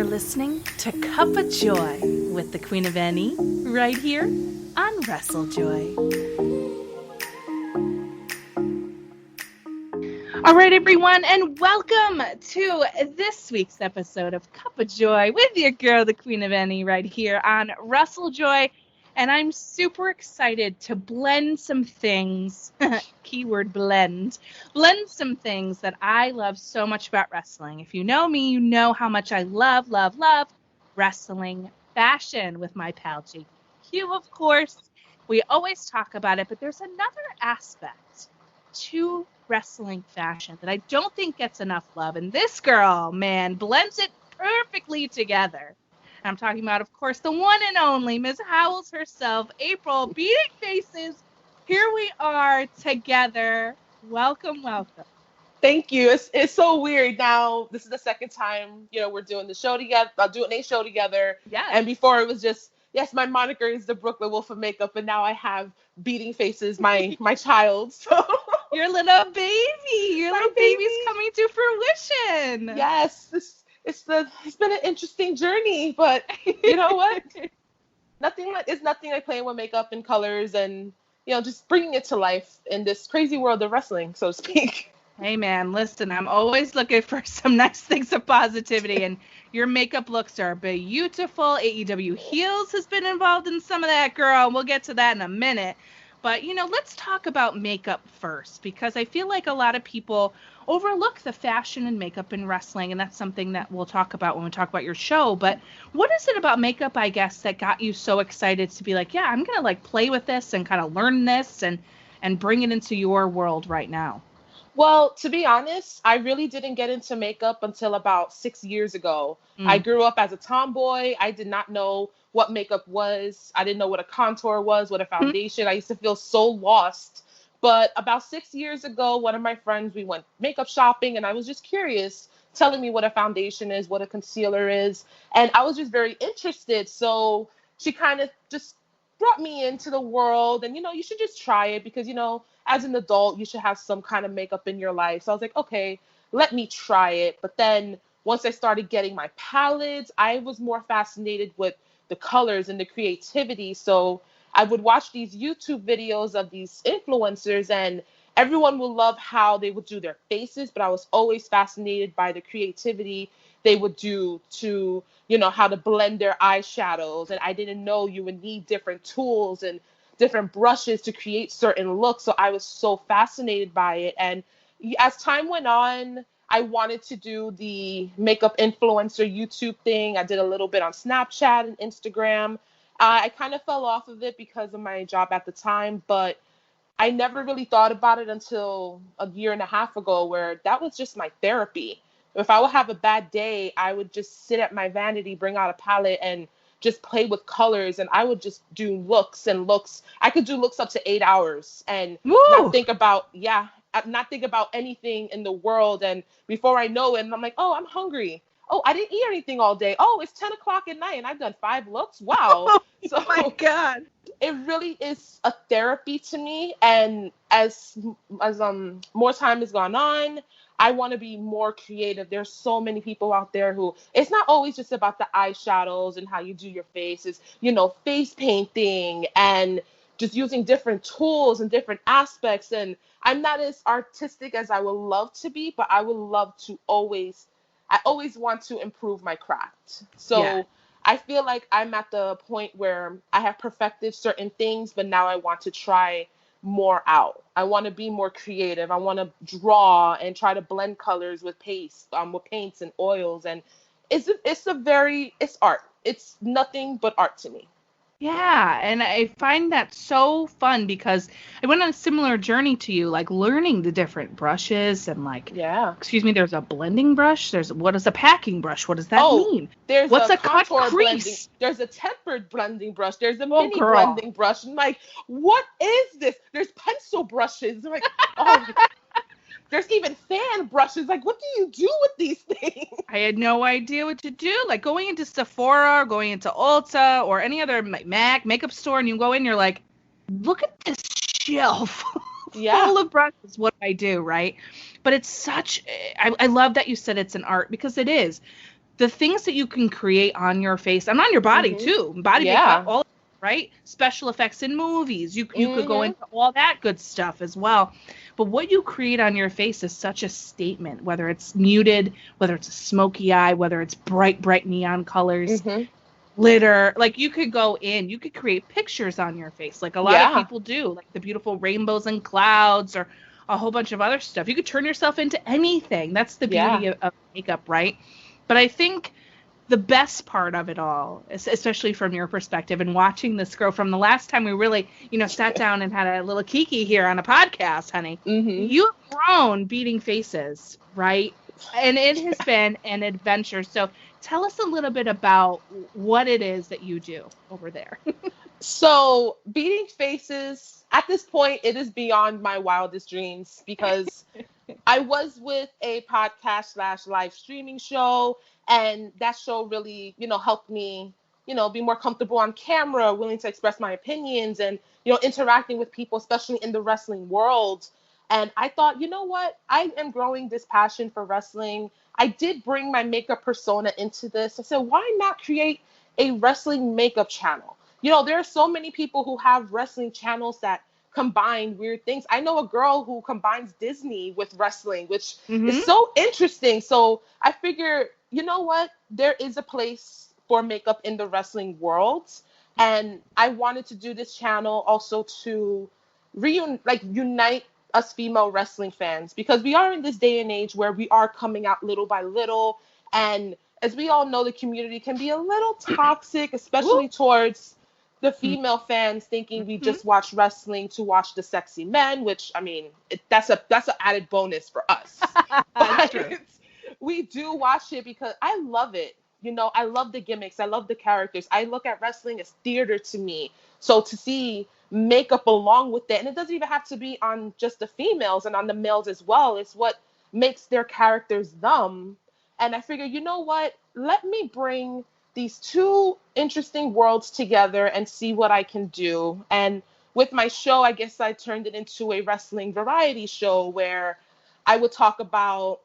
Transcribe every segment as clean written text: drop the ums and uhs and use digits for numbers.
listening to Cuppa Joy with the Queen of Any right here on Wrestle Joy. All right, everyone, and welcome to this week's episode of Cuppa Joy with your girl, the Queen of Any, right here on Wrestle Joy. And I'm super excited to blend some things, keyword blend some things that I love so much about wrestling. If you know me, you know how much I love wrestling fashion with my pal JQ, of course. We always talk about it, but there's another aspect to wrestling fashion that I don't think gets enough love. And this girl, man, blends it perfectly together. I'm talking about, of course, the one and only Ms. Howells herself, April, Beating Faces. Here we are together. Welcome. Thank you. It's so weird now. This is the second time, we're doing the show together, doing a show together. Yes. And before it was just, yes, my moniker is the Brooklyn Wolf of Makeup, and now I have Beating Faces, my child. So your little baby. Your little baby's coming to fruition. Yes. It's been an interesting journey, but you know what? It's nothing like playing with makeup and colors and, just bringing it to life in this crazy world of wrestling, so to speak. Hey, man, listen, I'm always looking for some nice things of positivity, and your makeup looks are beautiful. AEW Heels has been involved in some of that, girl, and we'll get to that in a minute. But, let's talk about makeup first, because I feel like a lot of people overlook the fashion and makeup in wrestling, and that's something that we'll talk about when we talk about your show. But what is it about makeup, I guess, that got you so excited to be like, yeah, I'm going to play with this and kind of learn this and bring it into your world right now? Well, to be honest, I really didn't get into makeup until about 6 years ago. I grew up as a tomboy. I did not know what makeup was. I didn't know what a contour was, what a foundation. I used to feel so lost. But about 6 years ago, one of my friends, we went makeup shopping, and I was just curious, telling me what a foundation is, what a concealer is. And I was just very interested. So she kind of just brought me into the world, and, you should just try it because, as an adult, you should have some kind of makeup in your life. So I was like, okay, let me try it. But then once I started getting my palettes, I was more fascinated with the colors and the creativity. So I would watch these YouTube videos of these influencers, and everyone will love how they would do their faces, but I was always fascinated by the creativity they would do to, how to blend their eyeshadows. And I didn't know you would need different tools and different brushes to create certain looks. So I was so fascinated by it. And as time went on, I wanted to do the makeup influencer YouTube thing. I did a little bit on Snapchat and Instagram. I kind of fell off of it because of my job at the time, but I never really thought about it until a year and a half ago, where that was just my therapy. If I would have a bad day, I would just sit at my vanity, bring out a palette, and just play with colors, and I would just do looks and looks. I could do looks up to 8 hours and not think about anything in the world. And before I know it, I'm like, oh, I'm hungry. Oh, I didn't eat anything all day. Oh, it's 10 o'clock at night and I've done 5 looks. Wow. Oh my God. It really is a therapy to me. And as more time has gone on, I want to be more creative. There's so many people out there who, it's not always just about the eyeshadows and how you do your face. It's, face painting and just using different tools and different aspects. And I'm not as artistic as I would love to be, but I always want to improve my craft. So yeah. I feel like I'm at the point where I have perfected certain things, but now I want to try more out. I want to be more creative. I want to draw and try to blend colors with paints and oils. And it's art. It's nothing but art to me. Yeah, and I find that so fun because I went on a similar journey to you, learning the different brushes and excuse me, there's a blending brush. What is a packing brush? What does that mean? What's a cut crease? Blending. There's a tempered blending brush. There's a mini blending brush. I'm like, what is this? There's pencil brushes. I'm like, oh. There's even fan brushes. What do you do with these things? I had no idea what to do. Going into Sephora or going into Ulta or any other MAC makeup store, and you go in, you're like, look at this shelf full of brushes. What do I do, right? But it's I love that you said it's an art, because it is. the things that you can create on your face and on your body too, body makeup, all right, special effects in movies. You could go into all that good stuff as well. But what you create on your face is such a statement, whether it's muted, whether it's a smoky eye, whether it's bright neon colors, glitter. Like you could go in, you could create pictures on your face like a lot of people do, like the beautiful rainbows and clouds or a whole bunch of other stuff. You could turn yourself into anything. That's the beauty of makeup, right? But I think the best part of it all, especially from your perspective and watching this grow from the last time we really, sat down and had a little kiki here on a podcast, honey, you've grown beating faces, right? And it has been an adventure. So tell us a little bit about what it is that you do over there. So beating faces, at this point, it is beyond my wildest dreams because I was with a podcast / live streaming show, and that show really, helped me, be more comfortable on camera, willing to express my opinions and, interacting with people, especially in the wrestling world. And I thought, you know what? I am growing this passion for wrestling. I did bring my makeup persona into this. I said, why not create a wrestling makeup channel? There are so many people who have wrestling channels that combine weird things. I know a girl who combines Disney with wrestling, which is so interesting. So I figure, you know what? There is a place for makeup in the wrestling world. And I wanted to do this channel also to unite us female wrestling fans, because we are in this day and age where we are coming out little by little. And as we all know, the community can be a little toxic, especially towards the female fans thinking we just watch wrestling to watch the sexy men, which, I mean, that's an added bonus for us. But we do watch it because I love it. I love the gimmicks. I love the characters. I look at wrestling as theater to me. So to see makeup along with it, and it doesn't even have to be on just the females and on the males as well. It's what makes their characters them. And I figure, you know what? Let me bring these two interesting worlds together and see what I can do. And with my show, I guess I turned it into a wrestling variety show where I would talk about,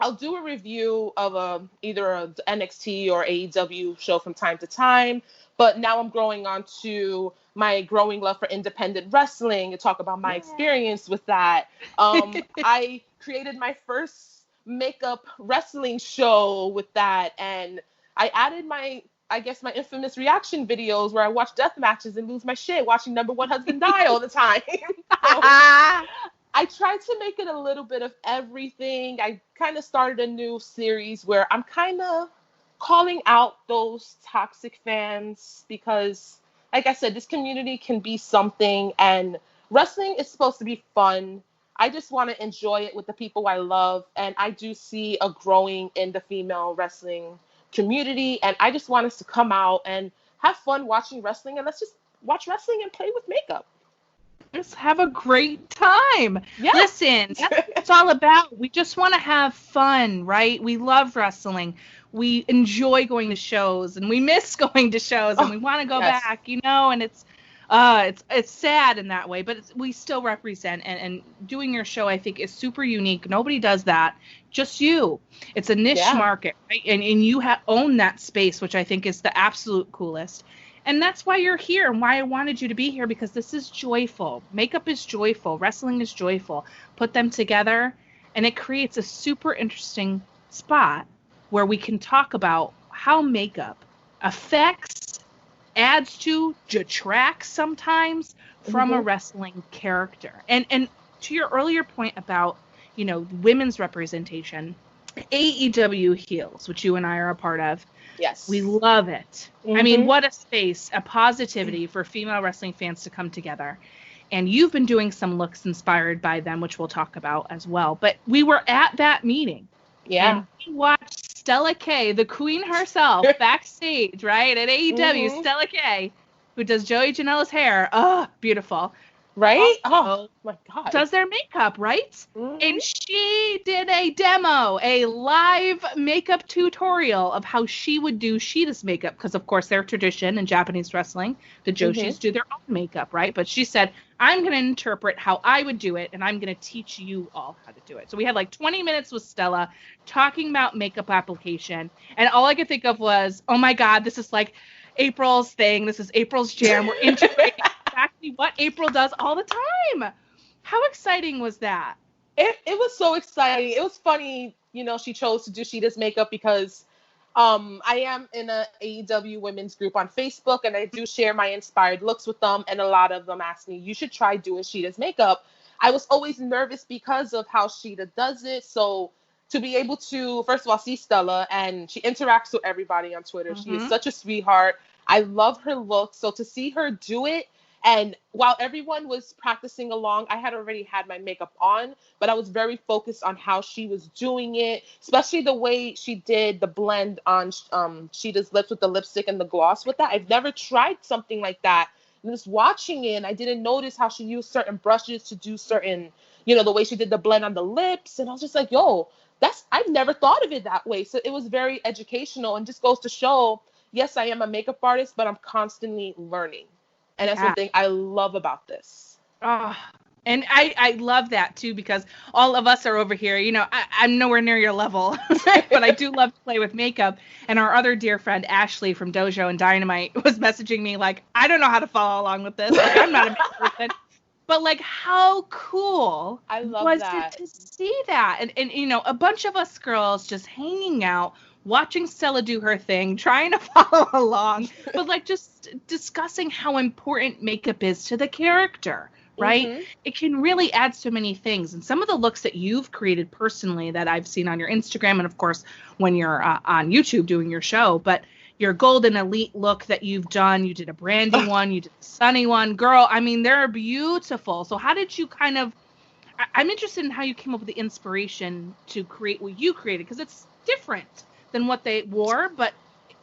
I'll do a review of either a NXT or AEW show from time to time. But now I'm growing on to my growing love for independent wrestling and talk about my experience with that. I created my first makeup wrestling show with that, and I added my infamous reaction videos where I watch death matches and lose my shit watching number one husband die all the time. So I tried to make it a little bit of everything. I kind of started a new series where I'm kind of calling out those toxic fans because, like I said, this community can be something, and wrestling is supposed to be fun. I just want to enjoy it with the people I love, and I do see a growing in the female wrestling community, and I just want us to come out and have fun watching wrestling, and let's just watch wrestling and play with makeup. Just have a great time. Yeah. Listen, that's what it's all about. We just want to have fun, right? We love wrestling. We enjoy going to shows, and we miss going to shows, and we want to go back, and it's sad in that way, but we still represent, and doing your show, I think, is super unique. Nobody does that. Just you. It's a niche market, right? And you own that space, which I think is the absolute coolest. And that's why you're here and why I wanted you to be here, because this is joyful. Makeup is joyful. Wrestling is joyful. Put them together, and it creates a super interesting spot where we can talk about how makeup affects, adds to, detracts sometimes from a wrestling character. And to your earlier point about, women's representation, AEW Heels, which you and I are a part of. Yes. We love it. I mean, what a space, a positivity for female wrestling fans to come together. And you've been doing some looks inspired by them, which we'll talk about as well. But we were at that meeting. Yeah. And we watched Stella K, the queen herself, backstage, right, at AEW. Stella K, who does Joey Janela's hair. Oh, beautiful. Right? Oh also my God. does their makeup, right? Mm-hmm. And she did a demo, a live makeup tutorial of how she would do Sheeta's makeup, because of course their tradition in Japanese wrestling, the Mm-hmm. Joshis do their own makeup, right? But she said, I'm going to interpret how I would do it, and I'm going to teach you all how to do it. So we had like 20 minutes with Stella talking about makeup application, and all I could think of was, oh my God, this is like April's thing. This is April's jam. We're integrating exactly what April does all the time. How exciting was that? It was so exciting. It was funny, she chose to do Sheeta's makeup because I am in a AEW women's group on Facebook, and I do share my inspired looks with them, and a lot of them ask me, you should try doing Sheeta's makeup. I was always nervous because of how Sheeta does it. So to be able to, first of all, see Stella, and she interacts with everybody on Twitter. She is Mm-hmm. such a sweetheart. I love her look. So to see her do it, and while everyone was practicing along, I had already had my makeup on, but I was very focused on how she was doing it, especially the way she did the blend on Sheeta's lips with the lipstick and the gloss with that. I've never tried something like that. And just watching it, and I didn't notice how she used certain brushes to do certain, the way she did the blend on the lips. And I was just like, yo, I've never thought of it that way. So it was very educational, and just goes to show, yes, I am a makeup artist, but I'm constantly learning. And that's one Yeah. thing I love about this. Oh, and I love that too, because all of us are over here. I'm nowhere near your level, but I do love to play with makeup. And our other dear friend Ashley from Dojo and Dynamite was messaging me like, I don't know how to follow along with this. Like, I'm not a makeup person. But like, how cool I love was it that. to see that? And a bunch of us girls just hanging out, watching Stella do her thing, trying to follow along, but like just discussing how important makeup is to the character, right? Mm-hmm. It can really add so many things. And some of the looks that you've created personally that I've seen on your Instagram, and of course when you're on YouTube doing your show, but your golden elite look that you've done, you did a Brandy one, you did the Sunny one, girl, I mean, they're beautiful. So how did you kind of, I'm interested in how you came up with the inspiration to create what you created, because it's different than what they wore, but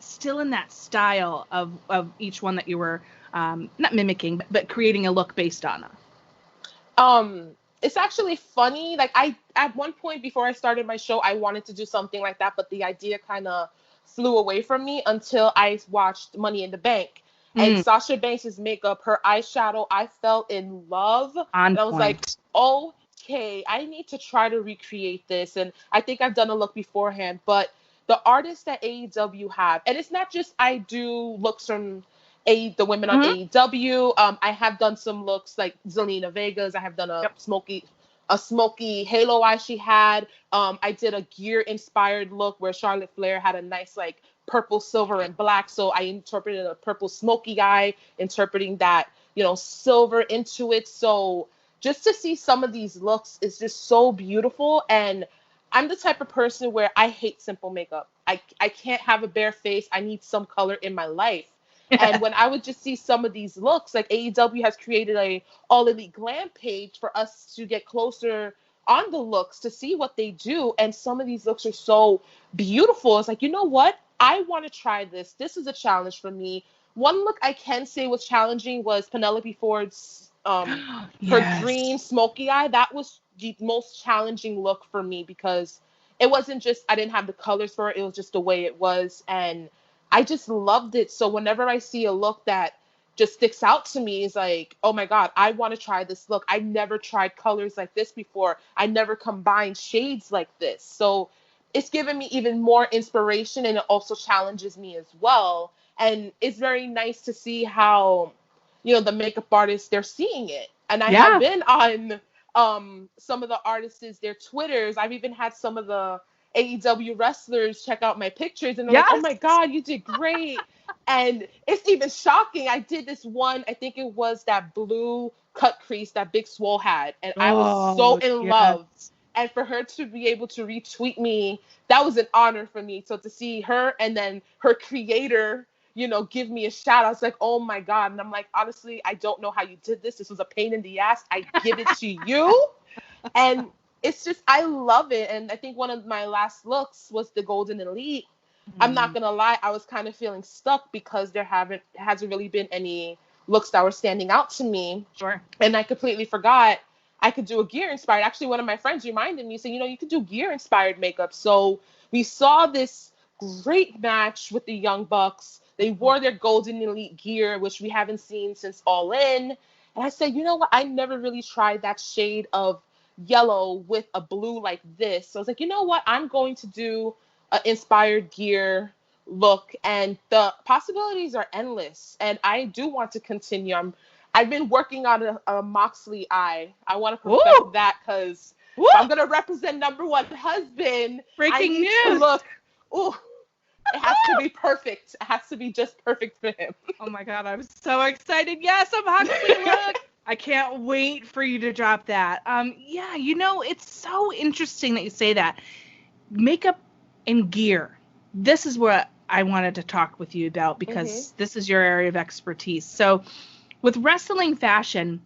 still in that style of each one that you were not mimicking, but creating a look based on. It's actually funny. Like, I at one point before I started my show, I wanted to do something like that, but the idea kind of flew away from me until I watched Money in the Bank. And Mm, Sasha Banks' makeup, her eyeshadow, I fell in love. on And I was like, point. okay, I need to try to recreate this. And I think I've done a look beforehand, but the artists that AEW have, and it's not just I do looks from the women on Mm-hmm. AEW. I have done some looks like Zelina Vega's. I have done Yep. a smoky halo eye she had. I did a gear inspired look where Charlotte Flair had a nice like purple, silver, and black. So I interpreted a purple smoky eye, interpreting that, silver into it. So just to see some of these looks is just so beautiful. And I'm the type of person where I hate simple makeup. I can't have a bare face. I need some color in my life. And when I would just see some of these looks, like AEW has created a All Elite Glam page for us to get closer on the looks to see what they do. And some of these looks are so beautiful. It's like, you know what? I want to try this. This is a challenge for me. One look I can say was challenging was Penelope Ford's her Yes. green smoky eye. That was the most challenging look for me because it wasn't just I didn't have the colors for it. It was just the way it was. And I just loved it. So whenever I see a look that just sticks out to me, is like, oh my God, I want to try this look. I've never tried colors like this before. I never combined shades like this. So it's given me even more inspiration, and it also challenges me as well. And it's very nice to see how, the makeup artists, they're seeing it. And I have Yeah. been on some of the artists' their Twitters. I've even had some of the AEW wrestlers check out my pictures, and they're like, oh my Yes. God, you did great. And it's even shocking. I did this one, I think it was that blue cut crease that Big Swole had, and I was so Oh, in yes. love. And for her to be able to retweet me, that was an honor for me. So to see her and then her creator, give me a shout out, it's like, oh my God. And I'm like, honestly, I don't know how you did this. This was a pain in the ass. I give it to you. And it's just, I love it. And I think one of my last looks was the Golden Elite. I'm not Mm. gonna lie, I was kind of feeling stuck because there hasn't really been any looks that were standing out to me. Sure. And I completely forgot I could do a gear inspired. Actually, one of my friends reminded me, saying, you could do gear inspired makeup. So we saw this great match with the Young Bucks. They wore their Golden Elite gear, which we haven't seen since All In. And I said, you know what? I never really tried that shade of yellow with a blue like this. So I was like, you know what? I'm going to do an inspired gear look, and the possibilities are endless. And I do want to continue. I've been working on a Moxley eye. I want to perfect that, because I'm going to represent number one husband. Breaking news. To look, it has to be perfect. It has to be just perfect for him. Oh my God, I'm so excited. Yes, a Moxley look. I can't wait for you to drop that. Yeah, it's so interesting that you say that. Makeup and gear. This is what I wanted to talk with you about, because this is your area of expertise. So with wrestling fashion,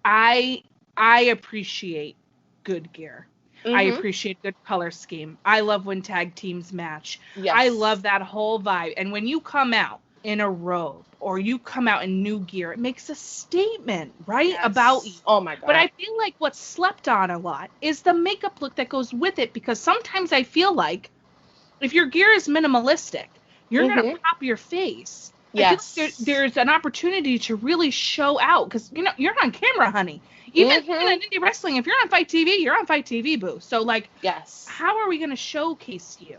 I appreciate good gear. I appreciate good color scheme. I love when tag teams match. Yes. I love that whole vibe. And when you come out in a robe or you come out in new gear, it makes a statement, right? Yes. About you. Oh my God. But I feel like what's slept on a lot is the makeup look that goes with it, because sometimes I feel like if your gear is minimalistic, you're going to pop your face. Yes. I feel like there's an opportunity to really show out, because you're on camera, honey. Even in indie wrestling, if you're on Fight TV, you're on Fight TV, boo. So yes, how are we going to showcase you?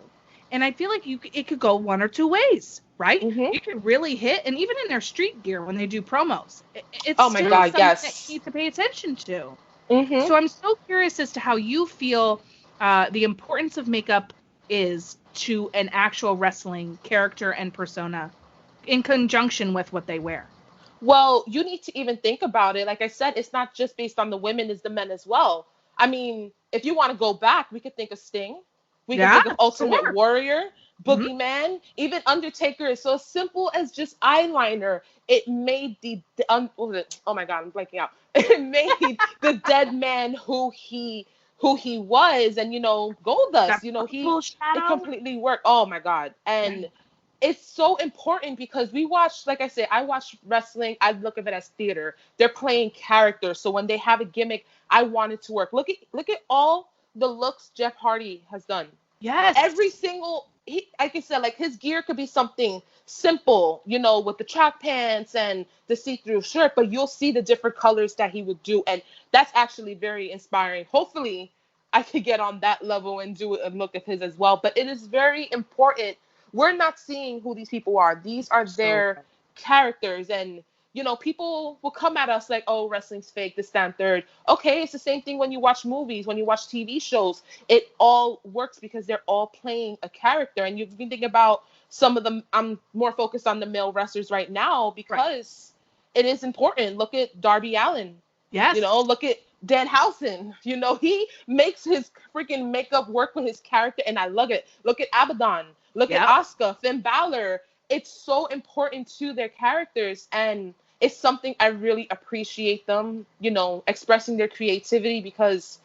And I feel like it could go one or two ways, right? You could really hit, and even in their street gear when they do promos, it's oh my still God, something yes, that you need to pay attention to. So I'm so curious as to how you feel the importance of makeup is to an actual wrestling character and persona in conjunction with what they wear. Well, you need to even think about it. Like I said, it's not just based on the women, it's the men as well. I mean, if you want to go back, we could think of Sting. We could think of Ultimate Warrior, Boogeyman, even Undertaker. Is so simple as just eyeliner. It made oh my God, I'm blanking out. It made the dead man who he was, and Goldust, it completely worked. Oh my God. And it's so important, because we watch, like I say, I watch wrestling. I look at it as theater. They're playing characters. So when they have a gimmick, I want it to work. Look at all the looks Jeff Hardy has done. Yes. Every single, like I said, like his gear could be something simple, with the track pants and the see-through shirt, but you'll see the different colors that he would do. And that's actually very inspiring. Hopefully I could get on that level and do a look of his as well. But it is very important. We're not seeing who these people are. These are their characters. And, people will come at us like, oh, wrestling's fake, this, that, and third. Okay, it's the same thing when you watch movies, when you watch TV shows. It all works because they're all playing a character. And you can think about some of them. I'm more focused on the male wrestlers right now, because it is important. Look at Darby Allin. Yes. Look at Danhausen. He makes his freaking makeup work with his character, and I love it. Look at Abaddon. Look at Asuka, Finn Balor. It's so important to their characters, and it's something I really appreciate them, expressing their creativity, because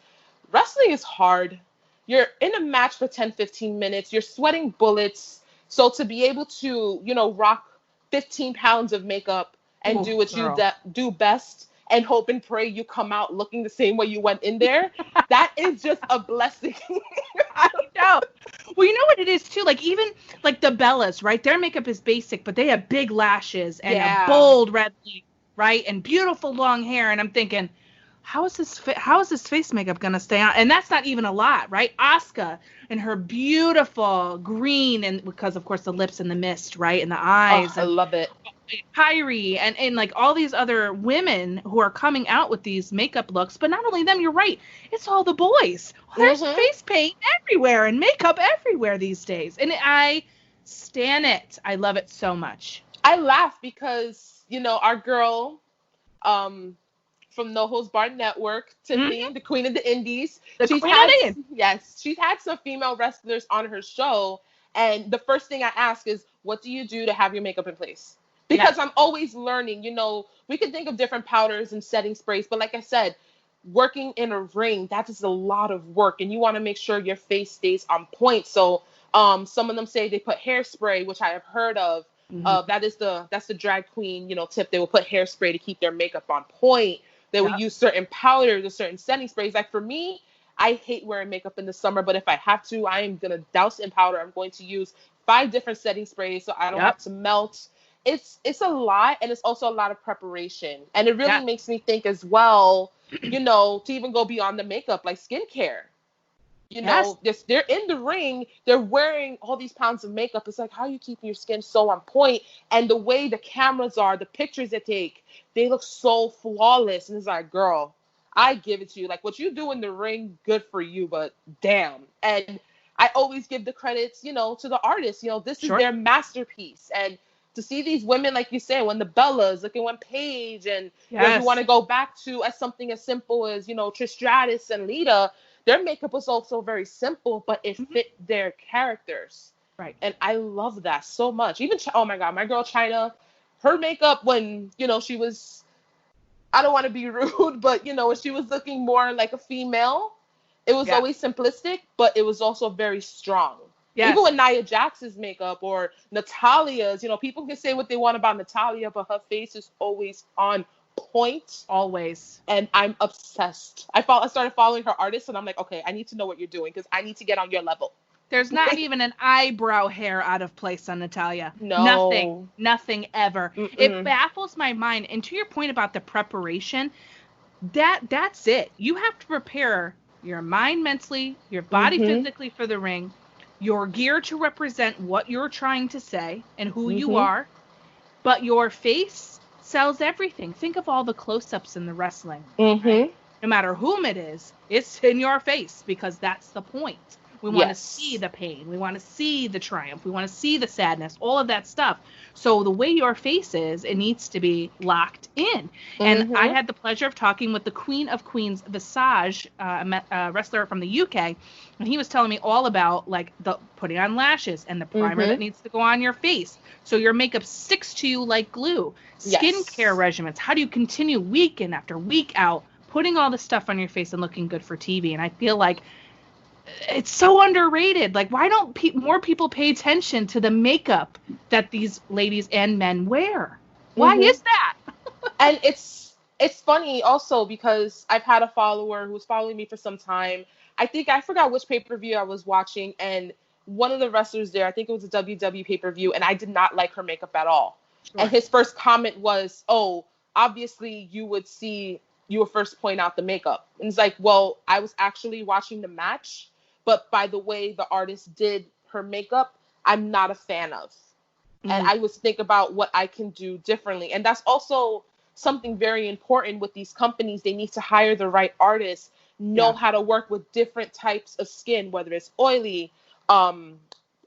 wrestling is hard. You're in a match for 10, 15 minutes. You're sweating bullets. So to be able to, rock 15 pounds of makeup and do what you do best, and hope and pray you come out looking the same way you went in there, that is just a blessing. I know. Well, you know what it is too? Even the Bellas, right? Their makeup is basic, but they have big lashes and a bold red lip, right? And beautiful long hair. And I'm thinking, how is this face makeup gonna stay on? And that's not even a lot, right? Asuka and her beautiful green, and because of course the lips and the mist, right? And the eyes. I love it. Kyrie and all these other women who are coming out with these makeup looks. But not only them, you're right, it's all the boys. There's face paint everywhere and makeup everywhere these days, and I stan it. I love it so much. I laugh because our girl from No Holds Barred Network, Tiffany, the Queen of the Indies, she's had some female wrestlers on her show, and the first thing I ask is, what do you do to have your makeup in place? Because I'm always learning. We can think of different powders and setting sprays, but like I said, working in a ring, that is a lot of work, and you want to make sure your face stays on point. So some of them say they put hairspray, which I have heard of, Mm-hmm. That's the drag queen, tip. They will put hairspray to keep their makeup on point. They will Yep. use certain powders or certain setting sprays. Like for me, I hate wearing makeup in the summer, but if I have to, I am gonna douse in powder. I'm going to use 5 different setting sprays so I don't Yep. have to melt. It's a lot, and it's also a lot of preparation. And it really Yeah. makes me think as well, to even go beyond the makeup, like skincare. Yes. They're in the ring, they're wearing all these pounds of makeup. It's like, how are you keeping your skin so on point? And the way the cameras are, the pictures they take, they look so flawless. And it's like, girl, I give it to you. Like, what you do in the ring, good for you, but damn. And I always give the credits, to the artists. This is Sure. their masterpiece. And to see these women, like you said, when the Bellas, looking when Paige, and if you want Yes. to go back to as something as simple as, Trish Stratus and Lita, their makeup was also very simple, but it Mm-hmm. fit their characters. Right. And I love that so much. Even, oh my God, my girl China, her makeup when, she was, I don't want to be rude, but, when she was looking more like a female, it was Yeah. always simplistic, but it was also very strong. Even Yes. with Nia Jax's makeup or Natalia's, people can say what they want about Natalia, but her face is always on point, Always. and I'm obsessed. I started following her artists, and I'm like, okay, I need to know what you're doing because I need to get on your level. There's not even an eyebrow hair out of place on Natalia. Nothing. No. Nothing ever. It Mm-mm. baffles my mind. And to your point about the preparation, that's it. You have to prepare your mind mentally, your body Mhm. physically for the ring, your gear to represent what you're trying to say and who you Mhm. are, but your face sells everything. Think of all the close-ups in the wrestling, right? Mhm. No matter whom it is, it's in your face because that's the point. We want to see Yes. the pain. We want to see the triumph. We want to see the sadness, all of that stuff. So the way your face is, it needs to be locked in. And I Mhm. had the pleasure of talking with the Queen of Queens, Visage, a wrestler from the UK, and he was telling me all about like the putting on lashes and the primer that Mhm. needs to go on your face so your makeup sticks to you like glue. Skincare Yes. regimens. How do you continue week in after week out putting all this stuff on your face and looking good for TV? And I feel like it's so underrated. Like, why don't more people pay attention to the makeup that these ladies and men wear? Why Mhm. is that? And it's funny also because I've had a follower who was following me for some time. I forgot which pay-per-view I was watching, and one of the wrestlers there, I think it was a WWE pay-per-view, and I did not like her makeup at all. And Sure. his first comment was, "Oh, obviously you would first point out the makeup." And it's like, well, I was actually watching the match, but by the way the artist did her makeup, I'm not a fan of. And Mm-hmm. I was think about what I can do differently. And that's also something very important with these companies. They need to hire the right artists, know Yeah. how to work with different types of skin, whether it's oily, um,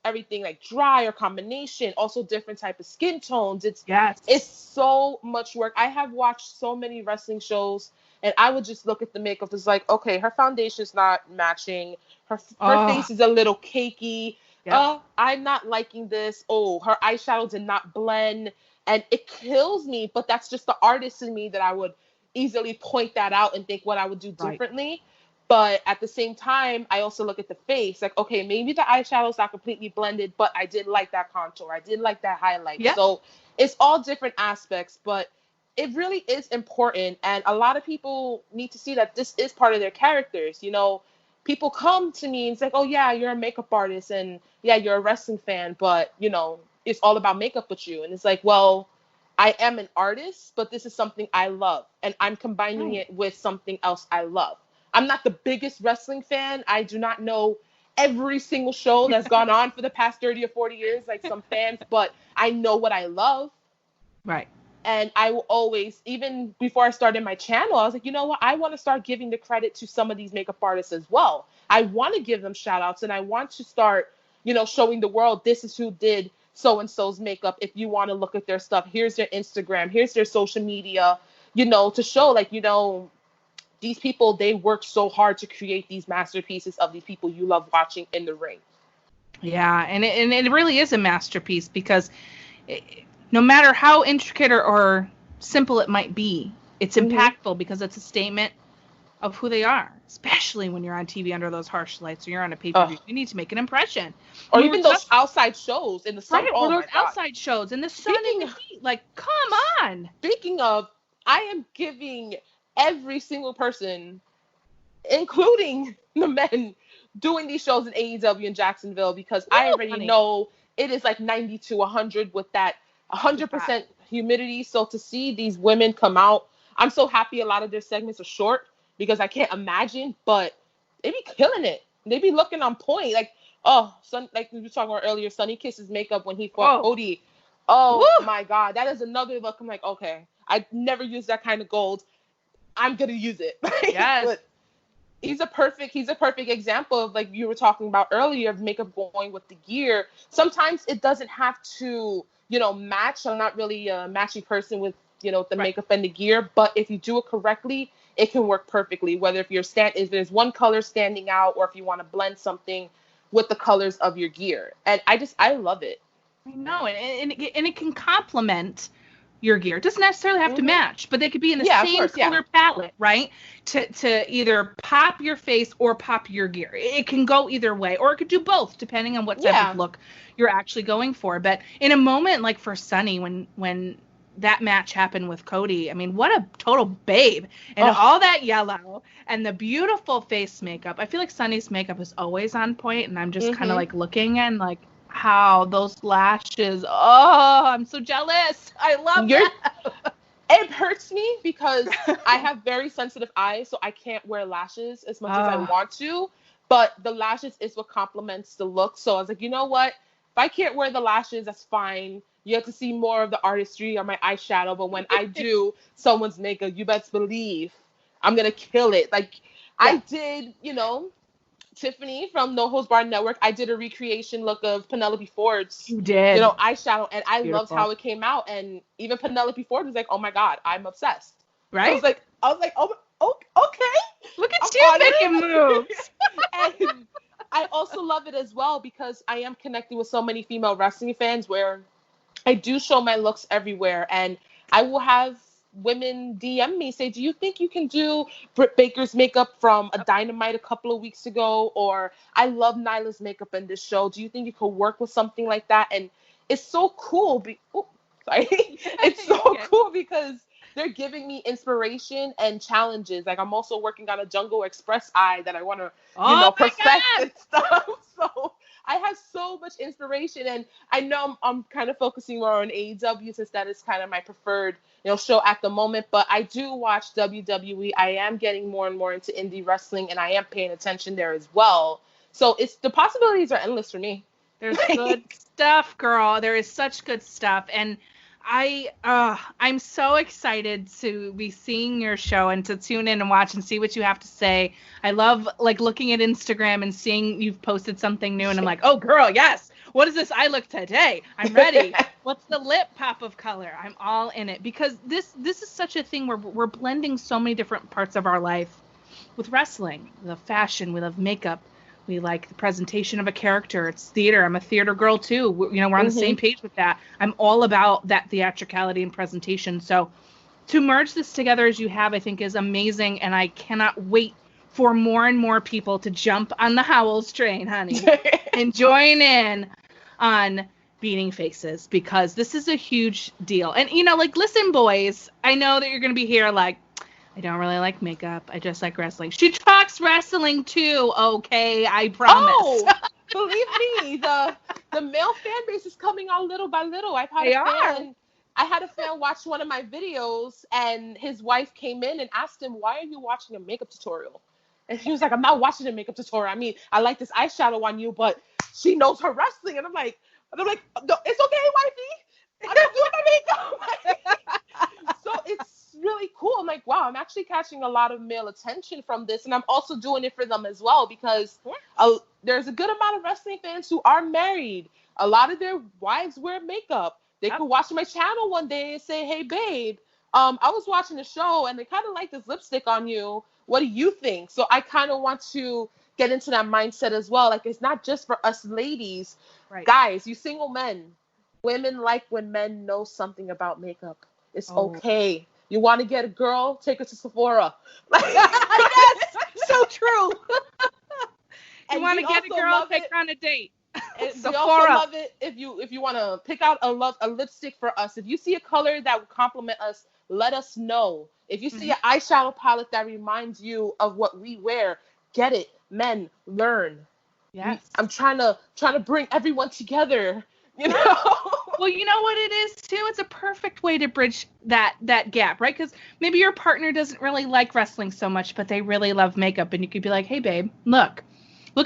everything like dry or combination, also different type of skin tones. It's Yes. so much work. I have watched so many wrestling shows, and I would just look at the makeup. It's like, okay, her foundation's not matching. Her Oh, face is a little cakey. yep. I'm not liking this. Oh, her eyeshadow did not blend. And it kills me, but that's just the artist in me that I would easily point that out and think what I would do Right. differently. But at the same time, I also look at the face. Like, okay, maybe the eyeshadow's not completely blended, but I did like that contour. I did like that highlight. Yep. So it's all different aspects, but it really is important. And a lot of people need to see that this is part of their characters. People come to me and it's like, oh yeah, you're a makeup artist and yeah, you're a wrestling fan, but it's all about makeup with you. And it's like, well, I am an artist, but this is something I love, and I'm combining Right. it with something else I love. I'm not the biggest wrestling fan. I do not know every single show that's gone on for the past 30 or 40 years, like some fans, but I know what I love. Right. And I will always, even before I started my channel, I was like, you know what? I want to start giving the credit to some of these makeup artists as well. I want to give them shout outs, and I want to start, showing the world this is who did so and so's makeup. If you want to look at their stuff, here's their Instagram, here's their social media, to show like, these people, they work so hard to create these masterpieces of these people you love watching in the ring. Yeah, and it really is a masterpiece because it, no matter how intricate or simple it might be, it's Mm-hmm. impactful because it's a statement of who they are, especially when you're on TV under those harsh lights or you're on a Ugh. pay-per-view. You need to make an impression. Or We were even those just outside shows in the sun. right, or Oh those my God. outside shows in the sun and Speaking the heat. Like, come on. speaking of, I am giving every single person, including the men, doing these shows in AEW in Jacksonville, because I Woo, already honey. know it is like 90 to 100 with that It's hot. 100% humidity. So to see these women come out, I'm so happy a lot of their segments are short because I can't imagine, but they be killing it. They be looking on point. Like, oh, like we were talking about earlier, Sonny Kiss's makeup when he fought Oh, Cody. Oh woo. my God, that is another look. I'm like, okay, I never used that kind of gold. I'm gonna use it. Yes. But he's a perfect example of, like you were talking about earlier, of makeup going with the gear. Sometimes it doesn't have to, match. I'm not really a matchy person with, the Right. makeup and the gear, but if you do it correctly, it can work perfectly. Whether if there's one color standing out, or if you want to blend something with the colors of your gear. And I love it. I know, and it can complement your gear. It doesn't necessarily have to Hmm. match, but they could be in the Yeah, of same course, yeah. color palette, right? To either pop your face or pop your gear. It can go either way, or it could do both, depending on what type of Yeah. look you're actually going for. But in a moment like for Sunny, when that match happened with Cody, I mean, what a total babe. And Oh, all that yellow and the beautiful face makeup. I feel like Sunny's makeup is always on point, and I'm just kind of hmm. like looking and like how those lashes. Oh, I'm so jealous. I love You're that. It hurts me because I have very sensitive eyes, so I can't wear lashes as much as I Oh, want to. But the lashes is what complements the look. So I was like, you know what? If I can't wear the lashes, that's fine. You have to see more of the artistry on my eyeshadow. But when I do someone's makeup, you best believe I'm gonna kill it. Like I yeah, did, Tiffany from No Holds Barred Network, I did a recreation look of Penelope Ford's, you did. eyeshadow, and I loved Beautiful. how it came out. And even Penelope Ford was like, "Oh my God, I'm obsessed." Right? I was like, "Oh, okay, Look I'm at you honored." making moves. And I also love it as well because I am connected with so many female wrestling fans where I do show my looks everywhere, and I will have women DM me, say, "Do you think you can do Britt Baker's makeup from a Dynamite a couple of weeks ago?" Or, "I love Nyla's makeup in this show. Do you think you could work with something like that?" And it's so cool. Sorry. It's so Okay. cool because they're giving me inspiration and challenges. Like, I'm also working on a Jungle Express eye that I want to, Oh my perfect God. and stuff. So I have so much inspiration, and I know I'm kind of focusing more on AEW since that is kind of my preferred, show at the moment. But I do watch WWE. I am getting more and more into indie wrestling, and I am paying attention there as well. So the possibilities are endless for me. There's good stuff, girl. There is such good stuff. And I'm so excited to be seeing your show and to tune in and watch and see what you have to say. I love like looking at Instagram and seeing you've posted something new and I'm like, "Oh girl, yes. What is this eye look today? I'm ready. What's the lip pop of color?" I'm all in it because this is such a thing where we're blending so many different parts of our life with wrestling. We love fashion, we love makeup, we like the presentation of a character. It's theater. I'm a theater girl too. We're on the Hmm. same page with that. I'm all about that theatricality and presentation. So to merge this together as you have, I think is amazing, and I cannot wait for more and more people to jump on the Howells train, honey, and join in on beating faces because this is a huge deal. And like, listen, boys, I know that you're gonna be here like, I don't really like makeup. I just like wrestling. She talks wrestling too. Okay, I promise. Oh, believe me, the male fan base is coming on little by little. They are. I had a fan watch one of my videos, and his wife came in and asked him, "Why are you watching a makeup tutorial?" And he was like, "I'm not watching a makeup tutorial. I mean, I like this eyeshadow on you, but she knows her wrestling." And I'm like, "No, it's okay, wifey. I'm just doing my makeup." So it's really cool. I'm like, wow, I'm actually catching a lot of male attention from this, and I'm also doing it for them as well because there's a good amount of wrestling fans who are married. A lot of their wives wear makeup. They Yep. could watch my channel one day and say, "Hey, babe, I was watching the show and they kind of like this lipstick on you. What do you think?" So I kind of want to get into that mindset as well. Like, it's not just for us ladies, Right. guys. You single men, women like when men know something about makeup. It's Oh, okay. You want to get a girl? Take her to Sephora. Yes, so true. You And want to we get a also girl? love Take it. her on a date. And we also Sephora. love it if you want to pick out a lipstick for us. If you see a color that would complement us, let us know. If you see an eyeshadow palette that reminds you of what we wear, get it. Men, learn. Yes. I'm trying to bring everyone together. You know. Well, you know what it is too? It's a perfect way to bridge that gap, right? Because maybe your partner doesn't really like wrestling so much, but they really love makeup, and you could be like, "Hey, babe, look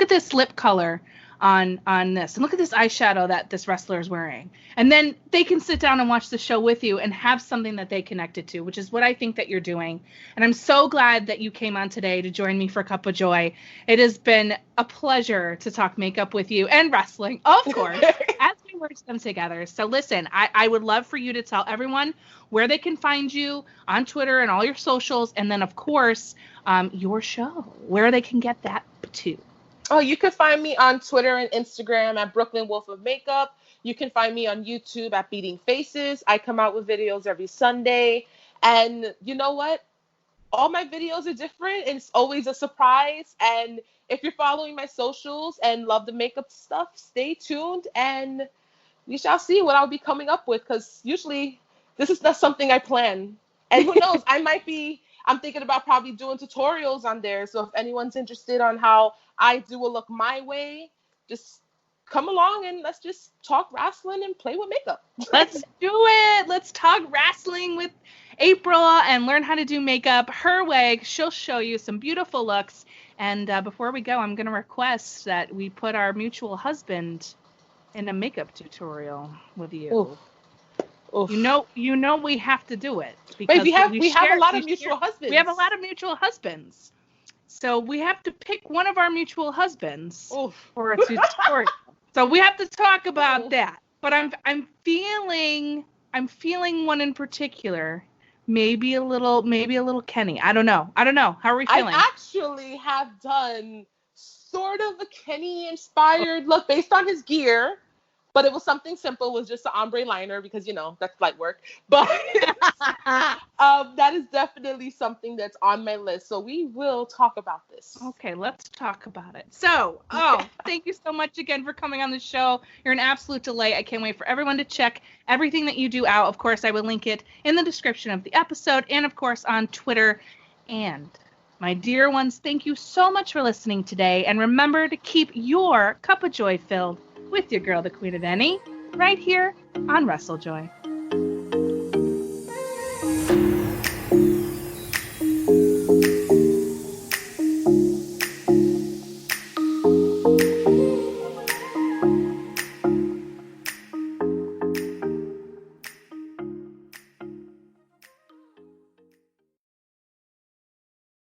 at this lip color on this, and look at this eyeshadow that this wrestler is wearing," and then they can sit down and watch the show with you and have something that they connected to, which is what I think that you're doing. And I'm so glad that you came on today to join me for Cuppa Joy. It has been a pleasure to talk makeup with you and wrestling, of course, as we merge them together. So listen, I would love for you to tell everyone where they can find you on Twitter and all your socials, and then of course your show, where they can get that too. Oh, you can find me on Twitter and Instagram at Brooklyn Wolf of Makeup. You can find me on YouTube at Beating Faces. I come out with videos every Sunday. And you know what? All my videos are different, and it's always a surprise. And if you're following my socials and love the makeup stuff, stay tuned, and we shall see what I'll be coming up with, because usually this is not something I plan. And who knows, I'm thinking about probably doing tutorials on there. So if anyone's interested on how I do a look my way, just come along and let's just talk wrestling and play with makeup. Let's do it. Let's talk wrestling with April and learn how to do makeup her way. She'll show you some beautiful looks. And before we go, I'm going to request that we put our mutual husband in a makeup tutorial with you. Oof. Oof. You know we have to do it because we have a lot of mutual husbands. We have a lot of mutual husbands. So we have to pick one of our mutual husbands for a tutorial. So we have to talk about that. But I'm feeling one in particular. Maybe a little Kenny. I don't know. How are we feeling? I actually have done sort of a Kenny inspired look based on his gear. But it was something simple. It was just an ombre liner because, that's light work. But that is definitely something that's on my list. So we will talk about this. Okay, let's talk about it. So, thank you so much again for coming on the show. You're an absolute delight. I can't wait for everyone to check everything that you do out. Of course, I will link it in the description of the episode and, of course, on Twitter. And my dear ones, thank you so much for listening today. And remember to keep your cup of joy filled with your girl, the Queen of Any, right here on Wrestle Joy.